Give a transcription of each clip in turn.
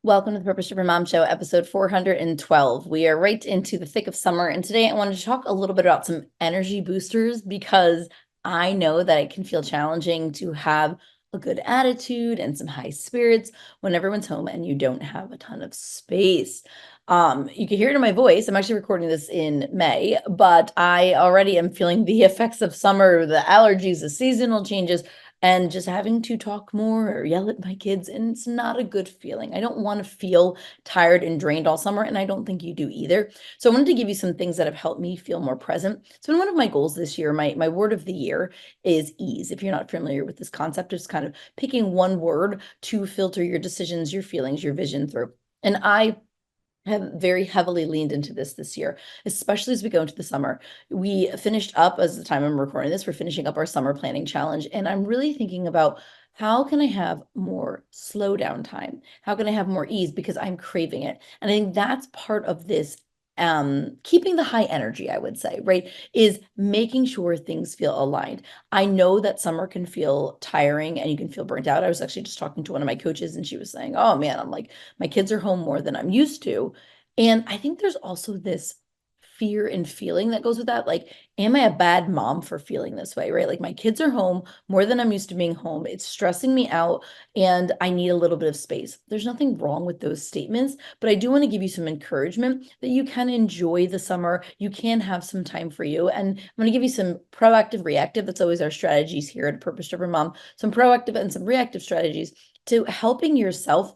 Welcome to the Purpose Driven Mom Show, episode 412. We are right into the thick of summer, and today I wanted to talk a little bit about some energy boosters because I know that it can feel challenging to have a good attitude and some high spirits when everyone's home and you don't have a ton of space. You can hear it in my voice. I'm actually recording this in May, but I already am feeling the effects of summer, the allergies, the seasonal changes, and just having to talk more or yell at my kids. And it's not a good feeling. I don't want to feel tired and drained all summer. And I don't think you do either. So I wanted to give you some things that have helped me feel more present. So one of my goals this year, my word of the year is ease. If you're not familiar with this concept, it's kind of picking one word to filter your decisions, your feelings, your vision through. And I have very heavily leaned into this year, especially as we go into the summer. We finished up, as the time I'm recording this, we're finishing up our summer planning challenge. And I'm really thinking about how can I have more slow down time? How can I have more ease? Because I'm craving it. And I think that's part of this keeping the high energy, I would say, right? Is making sure things feel aligned. I know that summer can feel tiring and you can feel burnt out. I was actually just talking to one of my coaches and she was saying, oh man, I'm like, my kids are home more than I'm used to. And I think there's also this fear and feeling that goes with that. Like, am I a bad mom for feeling this way, right? Like, my kids are home more than I'm used to being home. It's stressing me out and I need a little bit of space. There's nothing wrong with those statements, but I do want to give you some encouragement that you can enjoy the summer. You can have some time for you. And I'm going to give you some proactive, reactive. That's always our strategies here at Purpose Driven Mom. Some proactive and some reactive strategies to helping yourself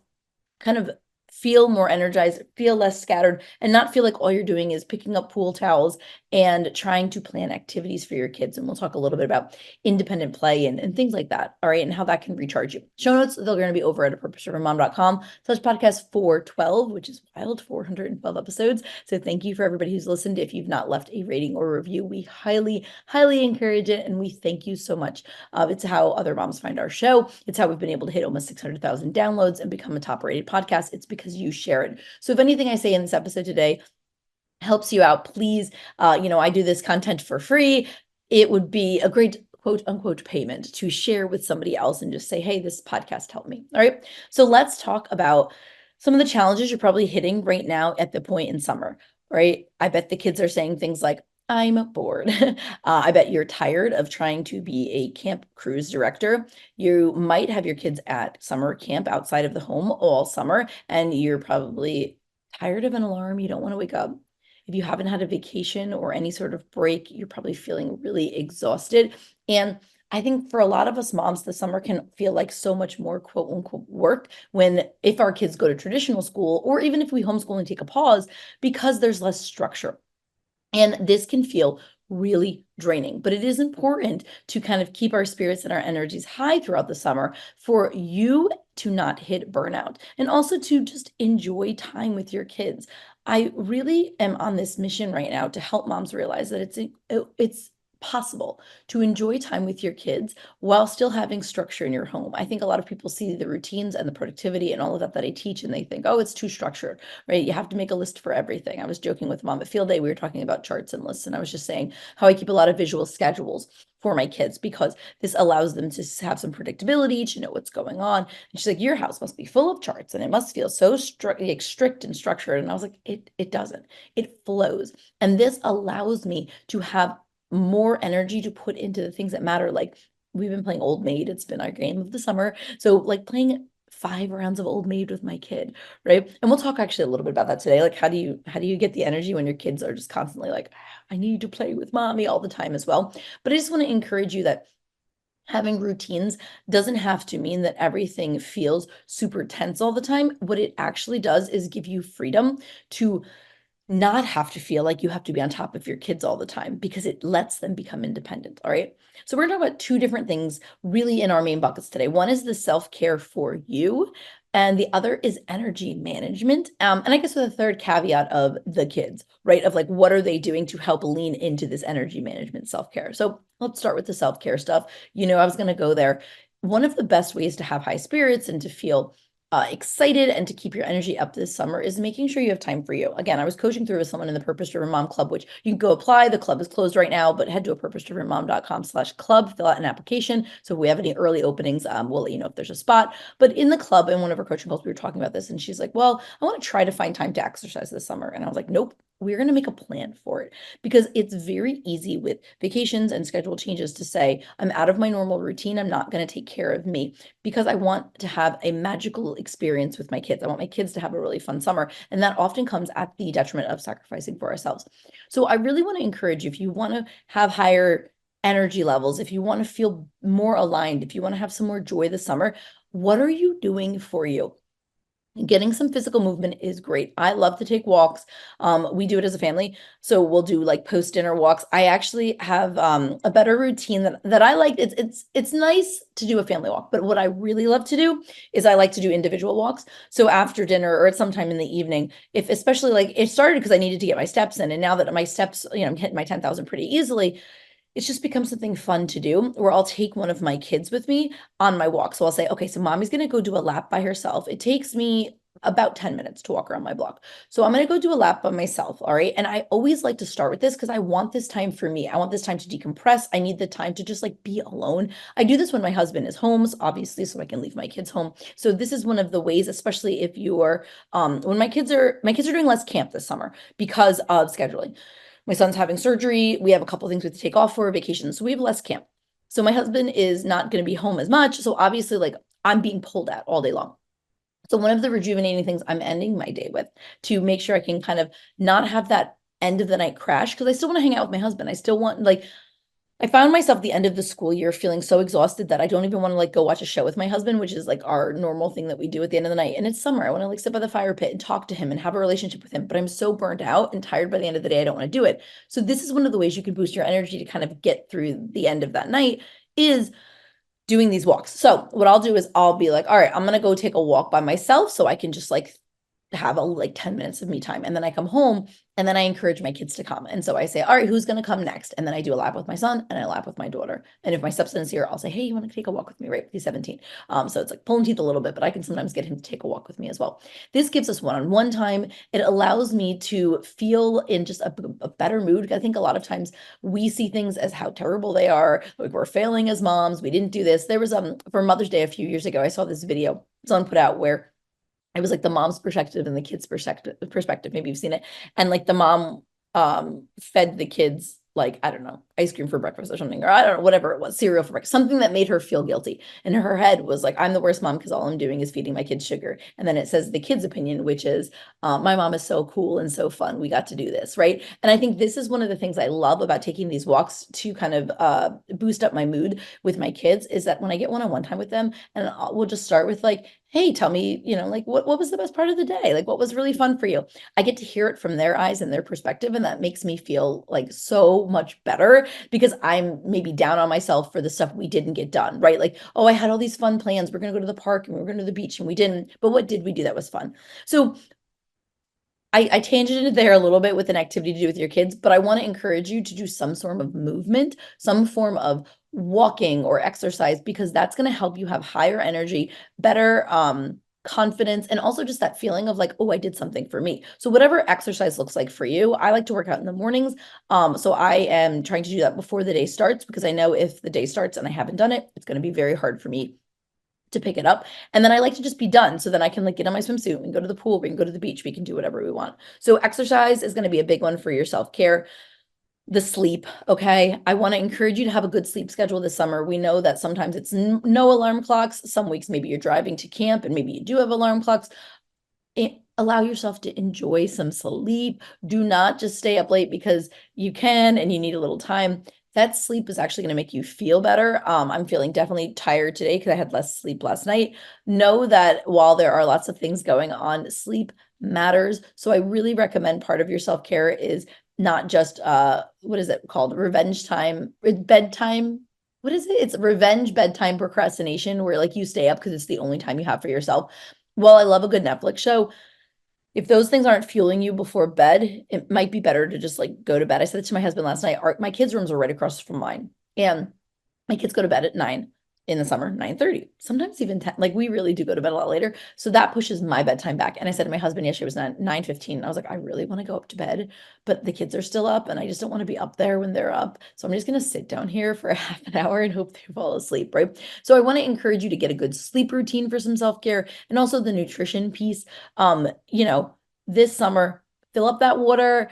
kind of feel more energized, feel less scattered, and not feel like all you're doing is picking up pool towels and trying to plan activities for your kids. And we'll talk a little bit about independent play and things like that. All right. And how that can recharge you. Show notes, they're going to be over at purposedrivenmom.com/podcast 412, which is wild, 412 episodes. So thank you for everybody who's listened. If you've not left a rating or review, we highly, highly encourage it. And we thank you so much. It's how other moms find our show. It's how we've been able to hit almost 600,000 downloads and become a top rated podcast. It's because you share it. So if anything I say in this episode today helps you out, please, I do this content for free. It would be a great quote unquote payment to share with somebody else and just say, hey, this podcast helped me. All right. So let's talk about some of the challenges you're probably hitting right now at the point in summer, right? I bet the kids are saying things like, I'm bored. I bet you're tired of trying to be a camp cruise director. You might have your kids at summer camp outside of the home all summer, and you're probably tired of an alarm. You don't want to wake up. If you haven't had a vacation or any sort of break, you're probably feeling really exhausted. And I think for a lot of us moms, the summer can feel like so much more quote unquote work when if our kids go to traditional school, or even if we homeschool and take a pause, because there's less structure. And this can feel really draining, but it is important to kind of keep our spirits and our energies high throughout the summer for you to not hit burnout and also to just enjoy time with your kids. I really am on this mission right now to help moms realize that it's possible to enjoy time with your kids while still having structure in your home. I think a lot of people see the routines and the productivity and all of that I teach and they think, oh, it's too structured, right? You have to make a list for everything. I was joking with mom at field day. We were talking about charts and lists, and I was just saying how I keep a lot of visual schedules for my kids because this allows them to have some predictability, to know what's going on. And she's like, your house must be full of charts and it must feel so strict and structured. And I was like, it doesn't. It flows. And this allows me to have more energy to put into the things that matter. Like we've been playing Old Maid. It's been our game of the summer. So like playing 5 rounds of Old Maid with my kid, right? And we'll talk actually a little bit about that today. Like how do you get the energy when your kids are just constantly like, I need to play with mommy all the time as well. But I just want to encourage you that having routines doesn't have to mean that everything feels super tense all the time. What it actually does is give you freedom to not have to feel like you have to be on top of your kids all the time because it lets them become independent. All right. So we're going to talk about two different things really in our main buckets today. One is the self-care for you, and the other is energy management. And I guess with a third caveat of the kids, right? Of like, what are they doing to help lean into this energy management self-care? So let's start with the self-care stuff. I was going to go there. One of the best ways to have high spirits and to feel excited and to keep your energy up this summer is making sure you have time for you. Again, I was coaching through with someone in the Purpose Driven Mom Club, which you can go apply. The club is closed right now, but head to a purposedrivenmom.com/club, fill out an application. So if we have any early openings, we'll let you know if there's a spot. But in the club, in one of our coaching calls, we were talking about this, and she's like, well, I want to try to find time to exercise this summer. And I was like, nope. We're going to make a plan for it because it's very easy with vacations and schedule changes to say, I'm out of my normal routine. I'm not going to take care of me because I want to have a magical experience with my kids. I want my kids to have a really fun summer. And that often comes at the detriment of sacrificing for ourselves. So I really want to encourage you, if you want to have higher energy levels, if you want to feel more aligned, if you want to have some more joy this summer, what are you doing for you? Getting some physical movement is great. I love to take walks. We do it as a family. So we'll do like post-dinner walks. I actually have a better routine that I like. It's nice to do a family walk, but what I really love to do is I like to do individual walks. So after dinner or at some time in the evening, if especially like it started because I needed to get my steps in. And now that my steps, I'm hitting my 10,000 pretty easily, it's just become something fun to do where I'll take one of my kids with me on my walk. So I'll say, okay, so mommy's going to go do a lap by herself. It takes me about 10 minutes to walk around my block. So I'm going to go do a lap by myself. All right. And I always like to start with this because I want this time for me. I want this time to decompress. I need the time to just like be alone. I do this when my husband is home, obviously, so I can leave my kids home. So this is one of the ways, especially if you are, when my kids are doing less camp this summer because of scheduling. My son's having surgery. We have a couple things we have to take off for vacation. So we have less camp. So my husband is not going to be home as much. So obviously, like I'm being pulled at all day long. So one of the rejuvenating things I'm ending my day with to make sure I can kind of not have that end of the night crash because I still want to hang out with my husband. I still want like I found myself at the end of the school year feeling so exhausted that I don't even want to like go watch a show with my husband, which is like our normal thing that we do at the end of the night. And it's summer. I want to like sit by the fire pit and talk to him and have a relationship with him. But I'm so burnt out and tired by the end of the day, I don't want to do it. So this is one of the ways you can boost your energy to kind of get through the end of that night is doing these walks. So what I'll do is I'll be like, all right, I'm going to go take a walk by myself so I can just like have a like 10 minutes of me time. And then I come home and then I encourage my kids to come. And so I say, all right, who's going to come next? And then I do a lap with my son and I lap with my daughter. And if my stepson's here, I'll say, hey, you want to take a walk with me? Right. He's 17. So it's like pulling teeth a little bit, but I can sometimes get him to take a walk with me as well. This gives us one-on-one time. It allows me to feel in just a better mood. I think a lot of times we see things as how terrible they are. Like we're failing as moms. We didn't do this. There was for Mother's Day a few years ago, I saw this video someone put out where it was like the mom's perspective and the kid's perspective. Maybe you've seen it. And like the mom fed the kids like, I don't know, ice cream for breakfast or something, or I don't know, whatever it was, cereal for breakfast, something that made her feel guilty. And her head was like, I'm the worst mom because all I'm doing is feeding my kids sugar. And then it says the kid's opinion, which is, my mom is so cool and so fun. We got to do this, right? And I think this is one of the things I love about taking these walks to kind of boost up my mood with my kids is that when I get one-on-one time with them, and we'll just start with like, hey, tell me, like what was the best part of the day? Like what was really fun for you? I get to hear it from their eyes and their perspective. And that makes me feel like so much better because I'm maybe down on myself for the stuff we didn't get done, right? Like, oh, I had all these fun plans. We're going to go to the park and we're going to the beach and we didn't, but what did we do that was fun? So I tangented there a little bit with an activity to do with your kids, but I want to encourage you to do some sort of movement, some form of walking or exercise, because that's going to help you have higher energy, better confidence, and also just that feeling of like, oh, I did something for me. So whatever exercise looks like for you, I like to work out in the mornings. So I am trying to do that before the day starts because I know if the day starts and I haven't done it, it's going to be very hard for me to pick it up. And then I like to just be done. So then I can like get on my swimsuit and go to the pool. We can go to the beach. We can do whatever we want. So exercise is going to be a big one for your self-care. The sleep. Okay. I want to encourage you to have a good sleep schedule this summer. We know that sometimes it's no alarm clocks. Some weeks, maybe you're driving to camp and maybe you do have alarm clocks. Allow yourself to enjoy some sleep. Do not just stay up late because you can and you need a little time. That sleep is actually going to make you feel better. I'm feeling definitely tired today because I had less sleep last night. Know that while there are lots of things going on, sleep matters. So I really recommend part of your self-care is not just what is it called? Revenge time, bedtime. What is it? It's revenge bedtime procrastination, where like you stay up because it's the only time you have for yourself. Well, I love a good Netflix show. If those things aren't fueling you before bed, it might be better to just like go to bed. I said it to my husband last night. My kids' rooms are right across from mine, and my kids go to bed at 9. in the summer, 9:30, sometimes even 10. Like we really do go to bed a lot later. So that pushes my bedtime back. And I said to my husband yesterday, it was 9:15. I was like, I really want to go up to bed, but the kids are still up and I just don't want to be up there when they're up. So I'm just going to sit down here for a half an hour and hope they fall asleep, right? So I want to encourage you to get a good sleep routine for some self-care and also the nutrition piece. This summer, fill up that water,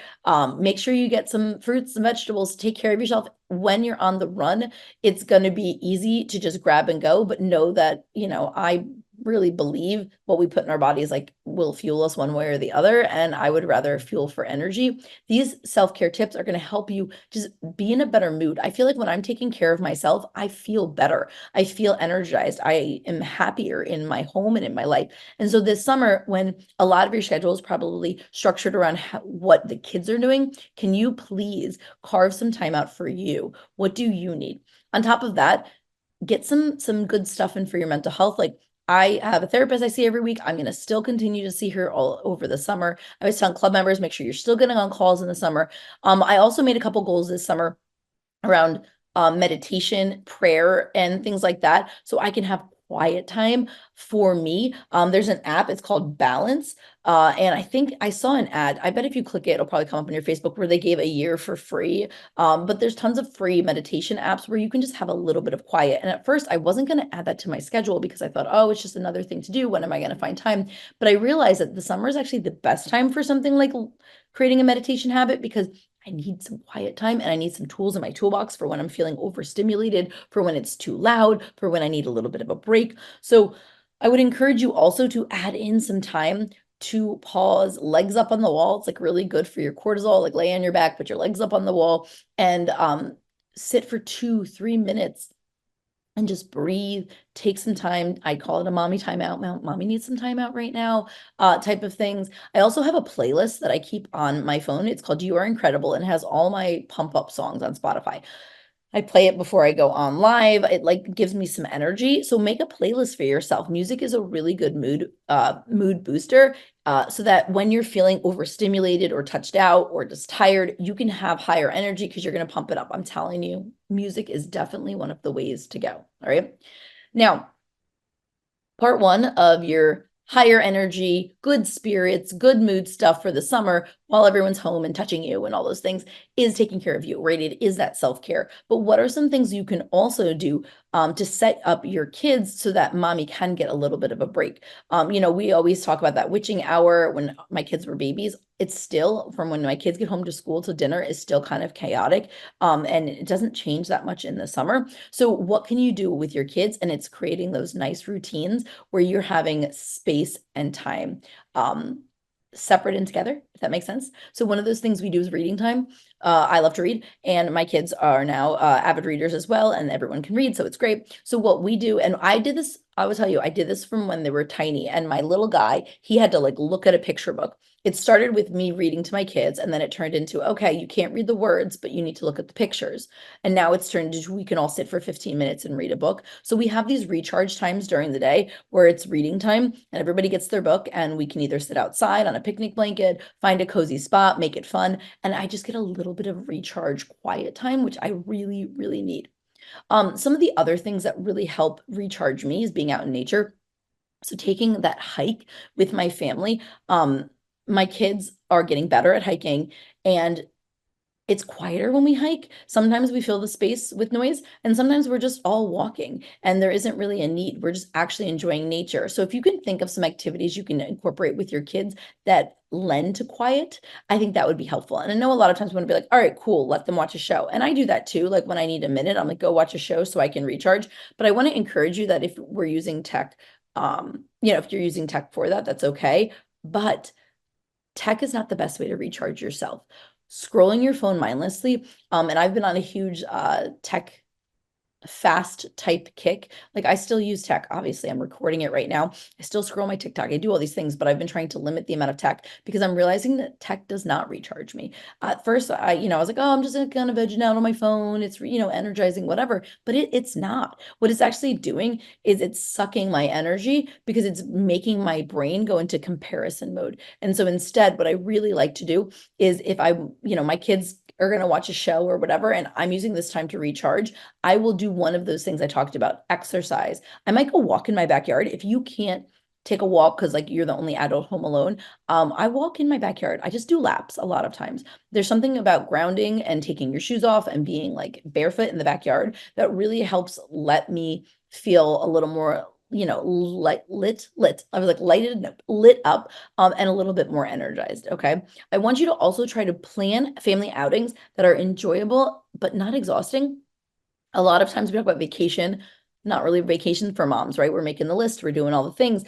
make sure you get some fruits and vegetables, take care of yourself. When you're on the run, it's going to be easy to just grab and go, but know that, I really believe what we put in our bodies like will fuel us one way or the other. And I would rather fuel for energy. These self-care tips are going to help you just be in a better mood. I feel like when I'm taking care of myself, I feel better. I feel energized. I am happier in my home and in my life. And so this summer, when a lot of your schedule is probably structured around what the kids are doing, can you please carve some time out for you? What do you need? On top of that, get some good stuff in for your mental health. Like I have a therapist I see every week. I'm going to still continue to see her all over the summer. I always tell club members, make sure you're still getting on calls in the summer. I also made a couple goals this summer around meditation, prayer, and things like that. So I can have quiet time for me. There's an app, it's called Balance. And I think I saw an ad. I bet if you click it, it'll probably come up on your Facebook where they gave a year for free. But there's tons of free meditation apps where you can just have a little bit of quiet. And at first, I wasn't going to add that to my schedule because I thought, oh, it's just another thing to do. When am I going to find time? But I realized that the summer is actually the best time for something like creating a meditation habit because I need some quiet time and I need some tools in my toolbox for when I'm feeling overstimulated, for when it's too loud, for when I need a little bit of a break. So I would encourage you also to add in some time to pause, legs up on the wall. It's like really good for your cortisol, like lay on your back, put your legs up on the wall and sit for 2-3 minutes and just breathe, take some time. I call it a mommy timeout. Mommy needs some time out right now, type of things. I also have a playlist that I keep on my phone. It's called You Are Incredible and has all my pump up songs on Spotify. I play it before I go on live. It like gives me some energy. So make a playlist for yourself. Music is a really good mood booster. So that when you're feeling overstimulated or touched out or just tired, you can have higher energy because you're going to pump it up. I'm telling you, music is definitely one of the ways to go. All right. Now, part one of your higher energy, good spirits, good mood stuff for the summer while everyone's home and touching you and all those things is taking care of you, right? It is that self-care. But what are some things you can also do to set up your kids so that mommy can get a little bit of a break? We always talk about that witching hour when my kids were babies. It's still from when my kids get home to school to dinner is still kind of chaotic. And it doesn't change that much in the summer. So what can you do with your kids? And it's creating those nice routines where you're having space and time separate and together, if that makes sense. So one of those things we do is reading time. I love to read, and my kids are now avid readers as well, and everyone can read, so it's great. So what we do, and I did this, I will tell you, I did this from when they were tiny, and my little guy, he had to like look at a picture book. It started with me reading to my kids, and then it turned into, okay, you can't read the words, but you need to look at the pictures. And now it's turned into we can all sit for 15 minutes and read a book. So we have these recharge times during the day where it's reading time and everybody gets their book and we can either sit outside on a picnic blanket, find a cozy spot, make it fun. And I just get a little bit of recharge quiet time, which I really, really need. Some of the other things that really help recharge me is being out in nature. So taking that hike with my family, my kids are getting better at hiking and it's quieter when we hike. Sometimes we fill the space with noise, and sometimes we're just all walking and there isn't really a need. We're just actually enjoying nature. So if you can think of some activities you can incorporate with your kids that lend to quiet, I think that would be helpful. And I know a lot of times we want to be like, all right, cool, let them watch a show. And I do that too. Like when I need a minute, I'm like, go watch a show so I can recharge. But I want to encourage you that if we're using tech, if you're using tech for that, that's okay. But tech is not the best way to recharge yourself. Scrolling your phone mindlessly, and I've been on a huge tech fast type kick. Like I still use tech. Obviously, I'm recording it right now. I still scroll my TikTok. I do all these things, but I've been trying to limit the amount of tech because I'm realizing that tech does not recharge me. At first, I was like, oh, I'm just kind of vegging out on my phone. It's, energizing, whatever. But it's not. What it's actually doing is it's sucking my energy because it's making my brain go into comparison mode. And so instead, what I really like to do is if my kids are going to watch a show or whatever, and I'm using this time to recharge, I will do one of those things I talked about, exercise. I might go walk in my backyard. If you can't take a walk because like you're the only adult home alone, I walk in my backyard. I just do laps a lot of times. There's something about grounding and taking your shoes off and being like barefoot in the backyard that really helps let me feel a little more, lit. I was like lighted, no, lit up, and a little bit more energized. Okay. I want you to also try to plan family outings that are enjoyable, but not exhausting. A lot of times we talk about vacation, not really vacation for moms, right? We're making the list, we're doing all the things,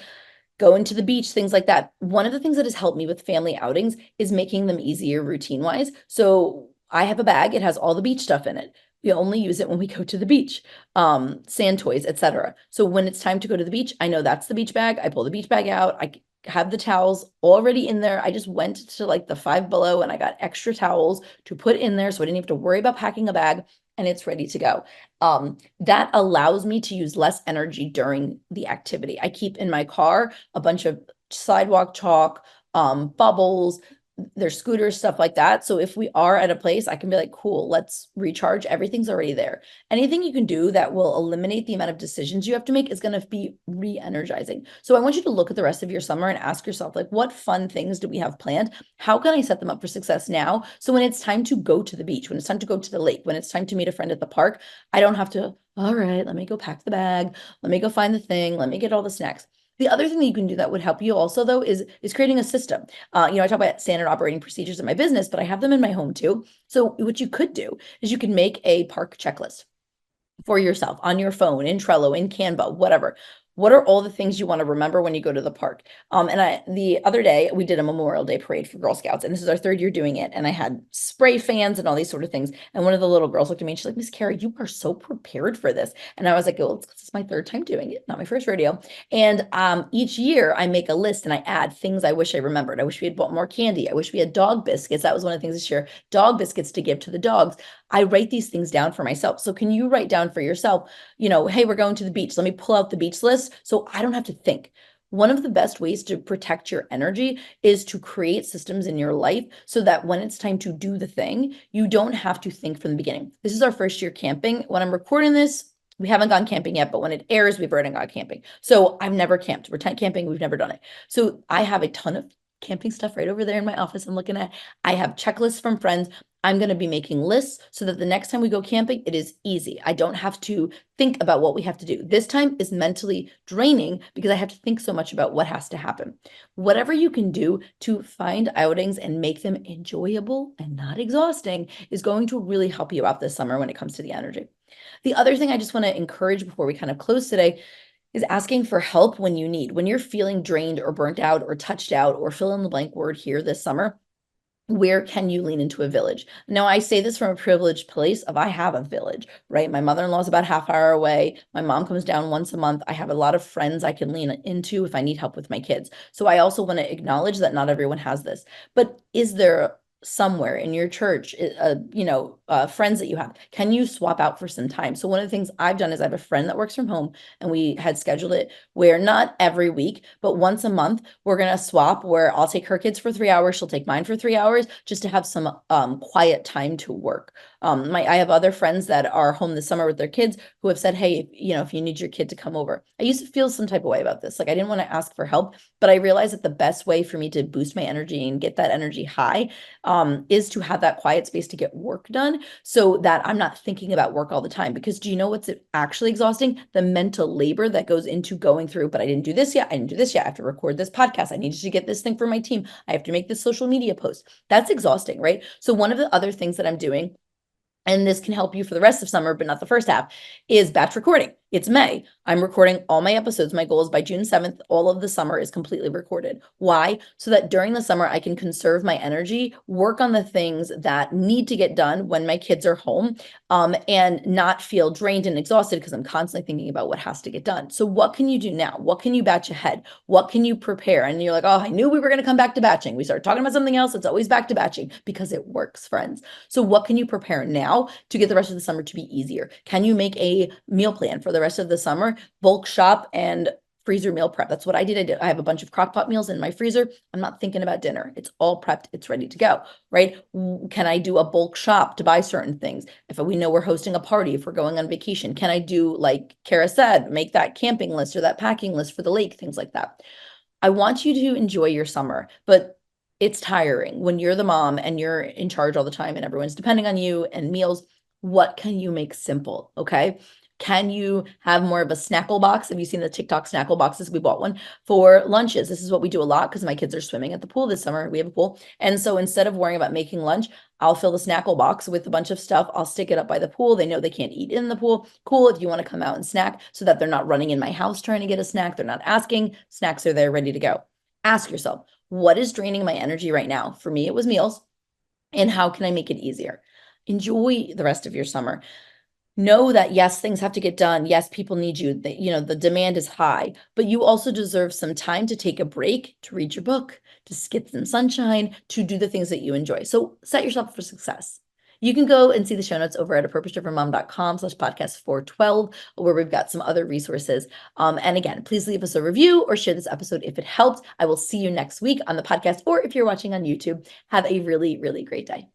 going to the beach, things like that. One of the things that has helped me with family outings is making them easier routine wise. So I have a bag, it has all the beach stuff in it. We only use it when we go to the beach, sand toys, etc. So when it's time to go to the beach, I know that's the beach bag. I pull the beach bag out. I have the towels already in there. I just went to like the Five Below and I got extra towels to put in there so I didn't have to worry about packing a bag, and it's ready to go. That allows me to use less energy during the activity. I keep in my car a bunch of sidewalk chalk, bubbles, there's scooters, stuff like that. So if we are at a place, I can be like, cool, let's recharge. Everything's already there. Anything you can do that will eliminate the amount of decisions you have to make is going to be re-energizing. So I want you to look at the rest of your summer and ask yourself, like, what fun things do we have planned? How can I set them up for success now? So when it's time to go to the beach, when it's time to go to the lake, when it's time to meet a friend at the park, I don't have to, all right, let me go pack the bag. Let me go find the thing. Let me get all the snacks. The other thing that you can do that would help you also, though, is creating a system. I talk about standard operating procedures in my business, but I have them in my home too. So what you could do is you can make a park checklist for yourself on your phone, in Trello, in Canva, whatever. What are all the things you want to remember when you go to the park? The other day we did a Memorial Day parade for Girl Scouts, and this is our third year doing it. And I had spray fans and all these sort of things. And one of the little girls looked at me and she's like, Miss Cara, you are so prepared for this. And I was like, well, this is my third time doing it, not my first rodeo. And each year I make a list and I add things I wish I remembered. I wish we had bought more candy. I wish we had dog biscuits. That was one of the things this year, dog biscuits to give to the dogs. I write these things down for myself. So can you write down for yourself, hey, we're going to the beach. Let me pull out the beach list so I don't have to think. One of the best ways to protect your energy is to create systems in your life so that when it's time to do the thing, you don't have to think from the beginning. This is our first year camping. When I'm recording this, we haven't gone camping yet, but when it airs, we've already gone camping. So I've never camped. We're tent camping. We've never done it. So I have a ton of camping stuff right over there in my office I'm looking at. I have checklists from friends. I'm going to be making lists so that the next time we go camping, it is easy. I don't have to think about what we have to do. This time is mentally draining because I have to think so much about what has to happen. Whatever you can do to find outings and make them enjoyable and not exhausting is going to really help you out this summer when it comes to the energy. The other thing I just want to encourage before we kind of close today is asking for help when you need. When you're feeling drained or burnt out or touched out or fill in the blank word here this summer, where can you lean into a village? Now, I say this from a privileged place of I have a village, right? My mother-in-law is about half hour away. My mom comes down once a month. I have a lot of friends I can lean into if I need help with my kids. So I also want to acknowledge that not everyone has this. But is there somewhere in your church, friends that you have, can you swap out for some time? So one of the things I've done is I have a friend that works from home, and we had scheduled it where not every week, but once a month, we're going to swap where I'll take her kids for 3 hours. She'll take mine for 3 hours just to have some quiet time to work. I have other friends that are home this summer with their kids who have said, hey, if you need your kid to come over. I used to feel some type of way about this. Like I didn't want to ask for help, but I realized that the best way for me to boost my energy and get that energy high is to have that quiet space to get work done so that I'm not thinking about work all the time. Because do you know what's actually exhausting? The mental labor that goes into going through, but I didn't do this yet. I didn't do this yet. I have to record this podcast. I needed to get this thing for my team. I have to make this social media post. That's exhausting, right? So one of the other things that I'm doing, and this can help you for the rest of summer, but not the first half, is batch recording. It's May. I'm recording all my episodes. My goal is by June 7th, all of the summer is completely recorded. Why? So that during the summer, I can conserve my energy, work on the things that need to get done when my kids are home, and not feel drained and exhausted because I'm constantly thinking about what has to get done. So what can you do now? What can you batch ahead? What can you prepare? And you're like, oh, I knew we were going to come back to batching. We start talking about something else. It's always back to batching because it works, friends. So what can you prepare now to get the rest of the summer to be easier? Can you make a meal plan for the rest of the summer, bulk shop and freezer meal prep. That's what I did. I have a bunch of crock pot meals in my freezer. I'm not thinking about dinner. It's all prepped. It's ready to go, right? Can I do a bulk shop to buy certain things? If we know we're hosting a party, if we're going on vacation, can I do, like Cara said, make that camping list or that packing list for the lake, things like that. I want you to enjoy your summer, but it's tiring when you're the mom and you're in charge all the time and everyone's depending on you and meals. What can you make simple? Okay. Can you have more of a snackle box? Have you seen the TikTok snackle boxes? We bought one for lunches. This is what we do a lot because my kids are swimming at the pool this summer. We have a pool. And so instead of worrying about making lunch, I'll fill the snackle box with a bunch of stuff. I'll stick it up by the pool. They know they can't eat in the pool. Cool. If you want to come out and snack so that they're not running in my house trying to get a snack, they're not asking. Snacks are there ready to go. Ask yourself, what is draining my energy right now? For me, it was meals. And how can I make it easier? Enjoy the rest of your summer. Know that yes, things have to get done. Yes, people need you. The demand is high, but you also deserve some time to take a break, to read your book, to get some sunshine, to do the things that you enjoy. So set yourself up for success. You can go and see the show notes over at apurpose-driven-mom.com/podcast 412, where we've got some other resources. And again, please leave us a review or share this episode if it helped. I will see you next week on the podcast, or if you're watching on YouTube, have a really, really great day.